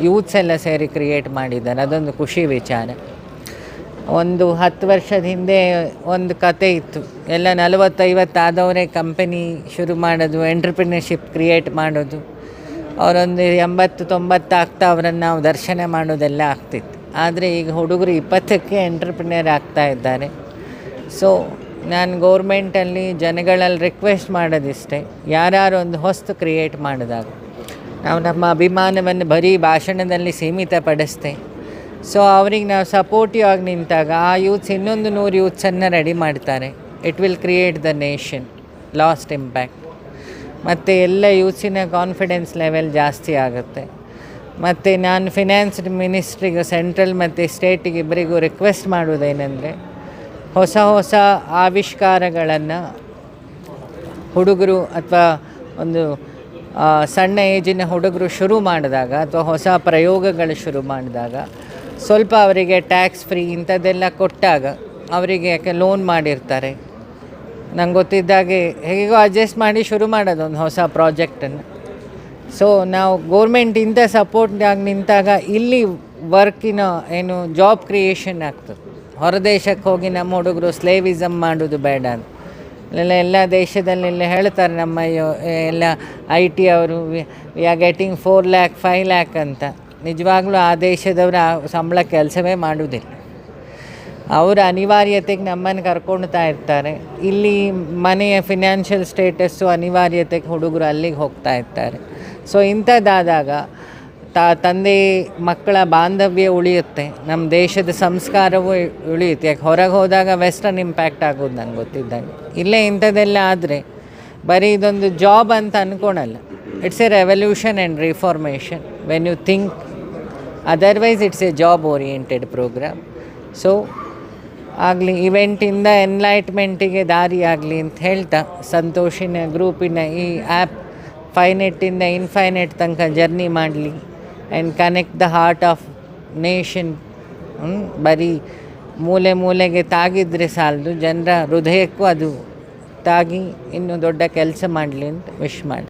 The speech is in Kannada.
ಯೂತ್ಸ್ ಎಲ್ಲ ಸೇರಿ ಕ್ರಿಯೇಟ್ ಮಾಡಿದ್ದಾರೆ. ಅದೊಂದು ಖುಷಿ ವಿಚಾರ. ಒಂದು 10 ವರ್ಷದ ಹಿಂದೆ ಒಂದು ಕತೆ ಇತ್ತು. ಎಲ್ಲ 40-50 ಆದವರೇ ಕಂಪನಿ ಶುರು ಮಾಡೋದು, ಎಂಟ್ರಪ್ರಿನರ್ಶಿಪ್ ಕ್ರಿಯೇಟ್ ಮಾಡೋದು. ಅವರೊಂದು 80-90 ಆಗ್ತಾ ಅವರನ್ನು ನಾವು ದರ್ಶನ ಮಾಡೋದೆಲ್ಲ ಆಗ್ತಿತ್ತು. ಆದರೆ ಈಗ ಹುಡುಗರು 20ಕ್ಕೆ ಎಂಟ್ರಪ್ರಿನರ್ ಆಗ್ತಾ ಇದ್ದಾರೆ. ಸೊ ನಾನು ಗೌರ್ಮೆಂಟಲ್ಲಿ ಜನಗಳಲ್ಲಿ ರಿಕ್ವೆಸ್ಟ್ ಮಾಡೋದಿಷ್ಟೇ, ಯಾರು ಒಂದು ಹೊಸ್ತು ಕ್ರಿಯೇಟ್ ಮಾಡಿದಾಗ ನಾವು ನಮ್ಮ ಅಭಿಮಾನವನ್ನು ಬರೀ ಭಾಷಣದಲ್ಲಿ ಸೀಮಿತಪಡಿಸ್ತೆ. ಸೊ ಅವ್ರಿಗೆ ನಾವು ಸಪೋರ್ಟಿವ್ ಆಗಿ ನಿಂತಾಗ ಆ ಯೂತ್ಸ್ ಇನ್ನೊಂದು 100 ಯೂತ್ಸನ್ನು ರೆಡಿ ಮಾಡ್ತಾರೆ. It will create the nation last impact. ಮತ್ತು ಎಲ್ಲ ಯೂತ್ಸಿನ ಕಾನ್ಫಿಡೆನ್ಸ್ ಲೆವೆಲ್ ಜಾಸ್ತಿ ಆಗುತ್ತೆ. ಮತ್ತು ನಾನು ಫಿನಾನ್ಸ್ ಮಿನಿಸ್ಟ್ರಿಗೆ, ಸೆಂಟ್ರಲ್ ಮತ್ತು ಸ್ಟೇಟಿಗೆ ಇಬ್ಬರಿಗೂ ರಿಕ್ವೆಸ್ಟ್ ಮಾಡೋದೇನೆಂದರೆ, ಹೊಸ ಹೊಸ ಆವಿಷ್ಕಾರಗಳನ್ನು ಹುಡುಗರು ಅಥವಾ ಒಂದು ಸಣ್ಣ ಏಜಿನ ಹುಡುಗರು ಶುರು ಮಾಡಿದಾಗ ಅಥವಾ ಹೊಸ ಪ್ರಯೋಗಗಳು ಶುರು ಮಾಡಿದಾಗ ಸ್ವಲ್ಪ ಅವರಿಗೆ ಟ್ಯಾಕ್ಸ್ ಫ್ರೀ ಇಂಥದ್ದೆಲ್ಲ ಕೊಟ್ಟಾಗ ಅವರಿಗೆ, ಯಾಕೆ ಲೋನ್ ಮಾಡಿರ್ತಾರೆ, ನಂಗೆ ಗೊತ್ತಿದ್ದಾಗೆ ಹೇಗೋ ಅಡ್ಜಸ್ಟ್ ಮಾಡಿ ಶುರು ಮಾಡೋದು ಒಂದು ಹೊಸ ಪ್ರಾಜೆಕ್ಟನ್ನು. ಸೊ ನಾವು ಗೌರ್ಮೆಂಟಿಂದ ಸಪೋರ್ಟಾಗಿ ನಿಂತಾಗ ಇಲ್ಲಿ ವರ್ಕಿನ ಏನು ಜಾಬ್ ಕ್ರಿಯೇಷನ್ ಆಗ್ತದೆ. ಹೊರದೇಶಕ್ಕೆ ಹೋಗಿ ನಮ್ಮ ಹುಡುಗರು ಸ್ಲೇವಿಸಮ್ ಮಾಡೋದು ಬೇಡ ಅಂತ ಎಲ್ಲ ದೇಶದಲ್ಲೆಲ್ಲ ಹೇಳ್ತಾರೆ. ನಮ್ಮ ಎಲ್ಲ IT ಅವರು we are getting 4 lakh 5 lakh ಅಂತ. ನಿಜವಾಗ್ಲೂ ಆ ದೇಶದವರು ಆ ಸಂಬಳ ಕೆಲಸವೇ ಮಾಡೋದಿಲ್ಲ. ಅವರ ಅನಿವಾರ್ಯತೆಗೆ ನಮ್ಮನ್ನು ಕರ್ಕೊಳ್ತಾ ಇರ್ತಾರೆ. ಇಲ್ಲಿ ಮನೆಯ ಫಿನಾನ್ಷಿಯಲ್ ಸ್ಟೇಟಸ್ಸು ಅನಿವಾರ್ಯತೆಗೆ ಹುಡುಗರು ಅಲ್ಲಿಗೆ ಹೋಗ್ತಾ ಇರ್ತಾರೆ. ಸೊ ಇಂಥದ್ದಾದಾಗ ತಂದೆ ಮಕ್ಕಳ ಬಾಂಧವ್ಯ ಉಳಿಯುತ್ತೆ, ನಮ್ಮ ದೇಶದ ಸಂಸ್ಕಾರವೂ ಉಳಿಯುತ್ತೆ. ಯಾಕೆ ಹೊರಗೆ ಹೋದಾಗ ವೆಸ್ಟರ್ನ್ ಇಂಪ್ಯಾಕ್ಟ್ ಆಗೋದು ನಂಗೆ ಗೊತ್ತಿದ್ದಂಗೆ. ಇಲ್ಲೇ ಇಂಥದ್ದೆಲ್ಲ ಆದರೆ ಬರೀ ಇದೊಂದು ಜಾಬ್ ಅಂತ ಅಂದ್ಕೊಳಲ್ಲ. It's a revolution and reformation when you think. Otherwise it's a job oriented program. So ಆಗಲಿ, ಇವೆಂಟಿಂದ ಎನ್ಲೈಟ್ಮೆಂಟಿಗೆ ದಾರಿ ಆಗಲಿ ಅಂತ ಹೇಳ್ತಾ, ಸಂತೋಷಿನ ಗ್ರೂಪಿನ ಈ ಆ್ಯಪ್ ಫೈನೆಟ್ಟಿಂದ ಇನ್ಫೈನೆಟ್ ತನಕ ಜರ್ನಿ ಮಾಡಲಿ and connect the heart of nation. ಬರೀ ಮೂಲೆ ಮೂಲೆಗೆ ತಾಗಿದ್ರೆ ಸಾಲದು, ಜನರ ಹೃದಯಕ್ಕೂ ಅದು ತಾಗಿ ಇನ್ನೂ ದೊಡ್ಡ ಕೆಲಸ ಮಾಡಲಿ ಅಂತ ವಿಶ್ ಮಾಡಿ.